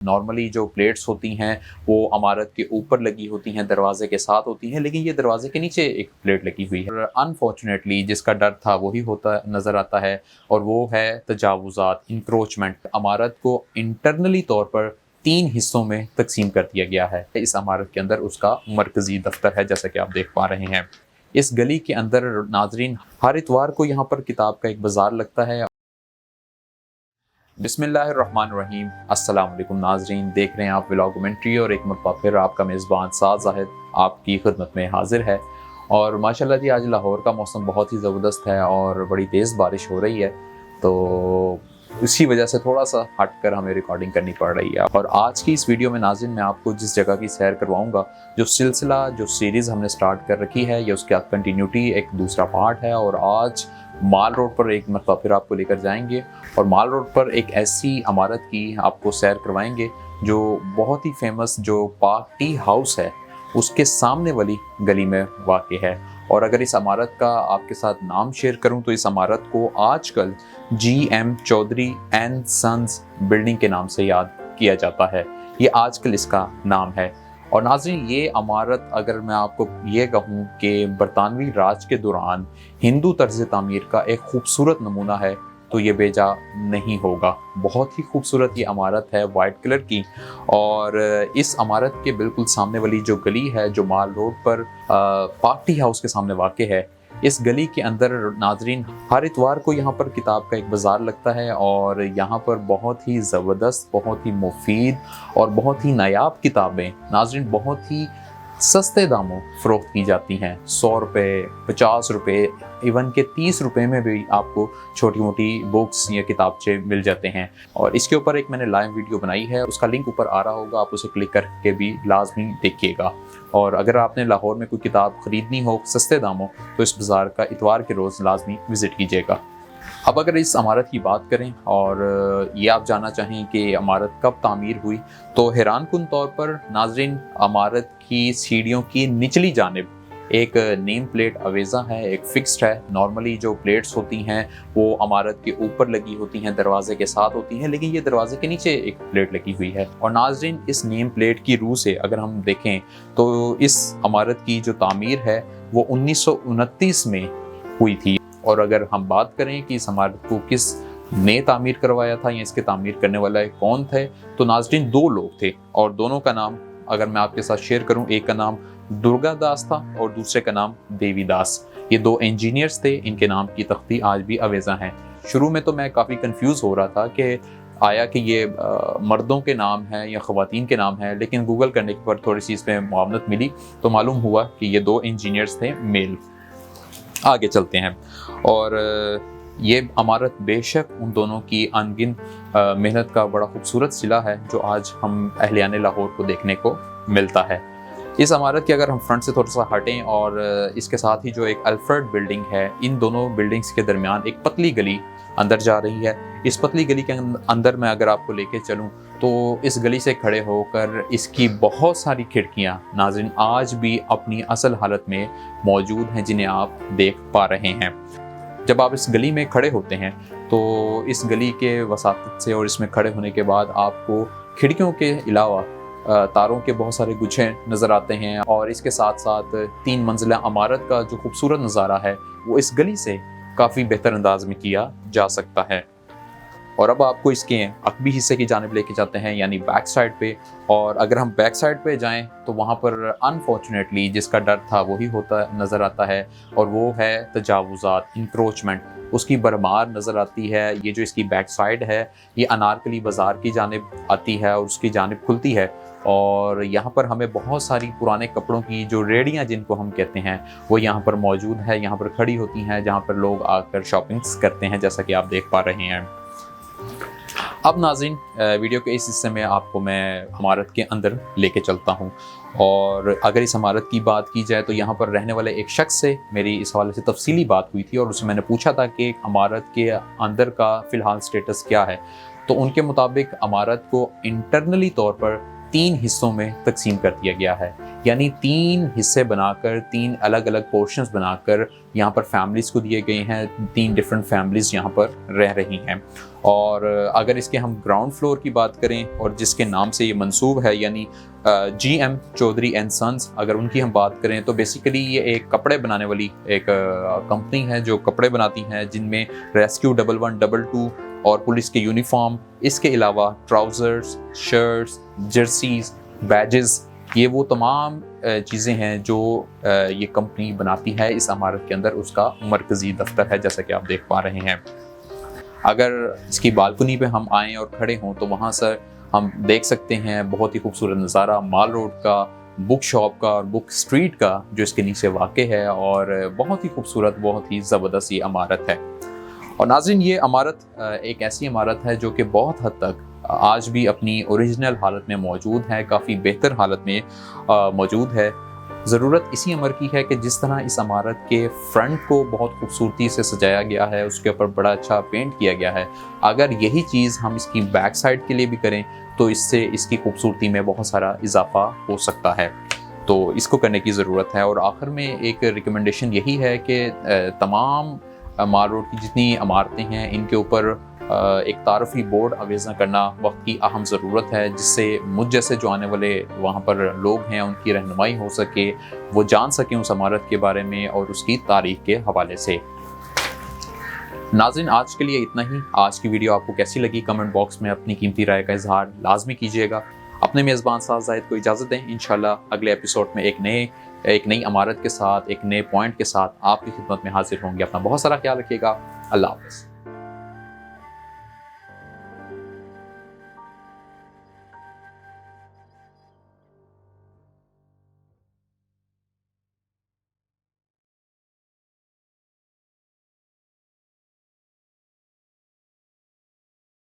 Normally जो plates होती हैं वो इमारत के ऊपर लगी होती हैं, दरवाजे के साथ होती हैं, लेकिन ये दरवाजे के नीचे एक प्लेट लगी हुई है। अनफॉर्चुनेटली जिसका डर था वही होता नज़र आता है, और वो है तजावुज़ात, इंक्रोचमेंट। इमारत को इंटरनली तौर पर 3 हिस्सों में तकसीम कर दिया गया है। इस इमारत के अंदर उसका मरकज़ी दफ्तर है, जैसा कि आप देख पा रहे हैं। इस गली के अंदर नाजरीन हर इतवार को यहाँ पर किताब का एक बाज़ार लगता है। बिस्मिल्लाहिर्रहमानिर्रहीम। अस्सलाम वालेकुम नाजरीन, देख रहे हैं आप व्लॉगमेंट्री, और एक मरतबा फिर आपका मेज़बान साद ज़ाहिद आपकी खिदमत में हाजिर है। और माशाल्लाह जी आज लाहौर का मौसम बहुत ही ज़बरदस्त है और बड़ी तेज़ बारिश हो रही है, तो इसी वजह से थोड़ा सा हट कर हमें रिकॉर्डिंग करनी पड़ रही है। और आज की इस वीडियो में नाज़रीन मैं आपको जिस जगह की सैर करवाऊंगा, जो सिलसिला जो सीरीज़ हमने स्टार्ट कर रखी है, या उसके कंटिन्यूटी एक दूसरा पार्ट है। और आज माल रोड पर एक मरतबा फिर आपको लेकर जाएंगे और माल रोड पर एक ऐसी इमारत की आपको सैर करवाएंगे जो बहुत ही फेमस, जो पार्क टी हाउस है उसके सामने वाली गली में वाक़ है। और अगर इस इमारत का आपके साथ नाम शेयर करूं तो इस इमारत को आजकल GM Chaudhry and sons building के नाम से याद किया जाता है। ये आजकल इसका नाम है। और नाज़रीन ये इमारत, अगर मैं आपको ये कहूँ कि बरतानवी राज के दौरान हिंदू तर्ज़ तामीर का एक खूबसूरत नमूना है, तो ये बेजा नहीं होगा। बहुत ही खूबसूरत ये इमारत है, वाइट कलर की। और इस इमारत के बिल्कुल सामने वाली जो गली है, जो माल रोड पर पार्क टी हाउस के सामने वाक़ है, इस गली के अंदर नाजरीन हर इतवार को यहाँ पर किताब का एक बाज़ार लगता है। और यहाँ पर बहुत ही ज़बरदस्त, बहुत ही मुफीद और बहुत ही नायाब किताबें नाजरीन बहुत ही सस्ते दामों फ़रोख्त की जाती हैं। 100 रुपये, 50 रुपये, इवन के 30 रुपये में भी आपको छोटी मोटी बुक्स या किताबचे मिल जाते हैं। और इसके ऊपर एक मैंने लाइव वीडियो बनाई है, उसका लिंक ऊपर आ रहा होगा, आप उसे क्लिक करके भी लाजमी देखिएगा। और अगर आपने लाहौर में कोई किताब ख़रीदनी हो सस्ते दामों, तो इस बाज़ार का इतवार के रोज़ लाजमी विज़िट कीजिएगा। अब अगर इस इमारत की बात करें और ये आप जानना चाहें कि इमारत कब तामीर हुई, तो हैरानकुन तौर पर नाजरीन इमारत की सीढ़ियों की निचली जानिब एक नेम प्लेट अवेज़ा है, एक फिक्स्ड है। नॉर्मली जो प्लेट्स होती हैं वो इमारत के ऊपर लगी होती हैं, दरवाजे के साथ होती हैं, लेकिन ये दरवाजे के नीचे एक प्लेट लगी हुई है। और नाजरीन इस नेम प्लेट की रूह से अगर हम देखें तो इस इमारत की जो तामीर है वो 1929 में हुई थी। और अगर हम बात करें कि इस इमारत को किस ने तामीर करवाया था या इसके तामीर करने वाला कौन थे, तो नाजरीन 2 लोग थे, और दोनों का नाम अगर मैं आपके साथ शेयर करूं, एक का नाम दुर्गा दास था और दूसरे का नाम देवी दास। ये 2 इंजीनियर्स थे, इनके नाम की तख्ती आज भी अवेज़ा हैं। शुरू में तो मैं काफ़ी कंफ्यूज हो रहा था कि आया कि ये मर्दों के नाम हैं या ख़वातीन के नाम हैं, लेकिन गूगल करने पर थोड़ी सी इसमें मालूमात मिली तो मालूम हुआ कि ये 2 इंजीनियर्स थे, मेल। आगे चलते हैं। और ये इमारत बेशक उन दोनों की अनगिन मेहनत का बड़ा खूबसूरत सिला है, जो आज हम अहलियाने लाहौर को देखने को मिलता है। इस इमारत के अगर हम फ्रंट से थोड़ा सा हटें, और इसके साथ ही जो एक अल्फ्रेड बिल्डिंग है, इन दोनों बिल्डिंग्स के दरमियान एक पतली गली अंदर जा रही है। इस पतली गली के अंदर मैं अगर आपको लेके चलूं तो इस गली से खड़े होकर इसकी बहुत सारी खिड़कियां नाज़रीन आज भी अपनी असल हालत में मौजूद हैं, जिन्हें आप देख पा रहे हैं। जब आप इस गली में खड़े होते हैं तो इस गली के वसातत से और इसमें खड़े होने के बाद आपको खिड़कियों के अलावा तारों के बहुत सारे गुच्छे नज़र आते हैं। और इसके साथ साथ 3 मंजिला इमारत का जो खूबसूरत नज़ारा है वो इस गली से काफ़ी बेहतर अंदाज में किया जा सकता है। और अब आपको इसके अकबी हिस्से की जानिब लेके जाते हैं, यानी बैक साइड पे। और अगर हम बैक साइड पे जाएं तो वहाँ पर अनफॉर्चुनेटली जिसका डर था वही होता नज़र आता है, और वो है तजावुज़ात, इंक्रोचमेंट। उसकी भरमार नज़र आती है। ये जो इसकी बैक साइड है ये अनारकली बाज़ार की जानिब आती है और उसकी जानिब खुलती है। और यहाँ पर हमें बहुत सारी पुराने कपड़ों की जो रेडियाँ जिनको हम कहते हैं वो यहाँ पर मौजूद है, यहाँ पर खड़ी होती हैं, जहाँ पर लोग आकर शॉपिंग्स करते हैं, जैसा कि आप देख पा रहे हैं। अब नाज़रीन वीडियो के इस हिस्से में आपको मैं इमारत के अंदर लेके चलता हूँ। और अगर इस इमारत की बात की जाए तो यहाँ पर रहने वाले एक शख्स से मेरी इस हवाले से तफसीली बात हुई थी, और उससे मैंने पूछा था कि इमारत के अंदर का फ़िलहाल स्टेटस क्या है। तो उनके मुताबिक इमारत को इंटरनली तौर पर 3 हिस्सों में तकसीम कर दिया गया है। یعنی 3 حصے بنا کر 3 الگ الگ پورشنز بنا کر یہاں پر فیملیز کو دیے گئے ہیں. 3 ڈفرینٹ فیملیز یہاں پر رہ رہی ہیں. اور اگر اس کے ہم گراؤنڈ فلور کی بات کریں اور جس کے نام سے یہ منسوب ہے یعنی G M Chaudhry and sons, اگر ان کی ہم بات کریں تو بیسیکلی یہ ایک کپڑے بنانے والی ایک کمپنی ہے جو کپڑے بناتی ہیں، جن میں ریسکیو 1122 اور پولیس کے یونیفارم، اس کے علاوہ ٹراؤزرز، شرٹس، جرسیز، بیجز، یہ وہ تمام چیزیں ہیں جو یہ کمپنی بناتی ہے. اس عمارت کے اندر اس کا مرکزی دفتر ہے جیسا کہ آپ دیکھ پا رہے ہیں. اگر اس کی بالکنی پہ ہم آئیں اور کھڑے ہوں تو وہاں سے ہم دیکھ سکتے ہیں بہت ہی خوبصورت نظارہ مال روڈ کا، بک شاپ کا اور بک اسٹریٹ کا جو اس کے نیچے واقع ہے، اور بہت ہی خوبصورت، بہت ہی زبردست یہ عمارت ہے. اور ناظرین، یہ عمارت ایک ایسی عمارت ہے جو کہ بہت حد تک آج بھی اپنی اوریجنل حالت میں موجود ہے، کافی بہتر حالت میں موجود ہے. ضرورت اسی عمر کی ہے کہ جس طرح اس عمارت کے فرنٹ کو بہت خوبصورتی سے سجایا گیا ہے، اس کے اوپر بڑا اچھا پینٹ کیا گیا ہے، اگر یہی چیز ہم اس کی بیک سائڈ کے لیے بھی کریں تو اس سے اس کی خوبصورتی میں بہت سارا اضافہ ہو سکتا ہے. تو اس کو کرنے کی ضرورت ہے. اور آخر میں ایک ریکمنڈیشن یہی ہے کہ تمام مال روڈ کی جتنی عمارتیں ہیں ان کے اوپر ایک تعارفی بورڈ اویزاں کرنا وقت کی اہم ضرورت ہے، جس سے مجھ جیسے جو آنے والے وہاں پر لوگ ہیں ان کی رہنمائی ہو سکے، وہ جان سکیں اس عمارت کے بارے میں اور اس کی تاریخ کے حوالے سے. ناظرین، آج کے لیے اتنا ہی. آج کی ویڈیو آپ کو کیسی لگی کمنٹ باکس میں اپنی قیمتی رائے کا اظہار لازمی کیجیے گا. اپنے میزبان ساز زاہد کو اجازت دیں. انشاءاللہ اگلے ایپیسوڈ میں ایک نئی عمارت کے ساتھ، ایک نئے پوائنٹ کے ساتھ آپ کی خدمت میں حاضر ہوں گے. اپنا بہت سارا خیال رکھیے گا. اللہ حافظ.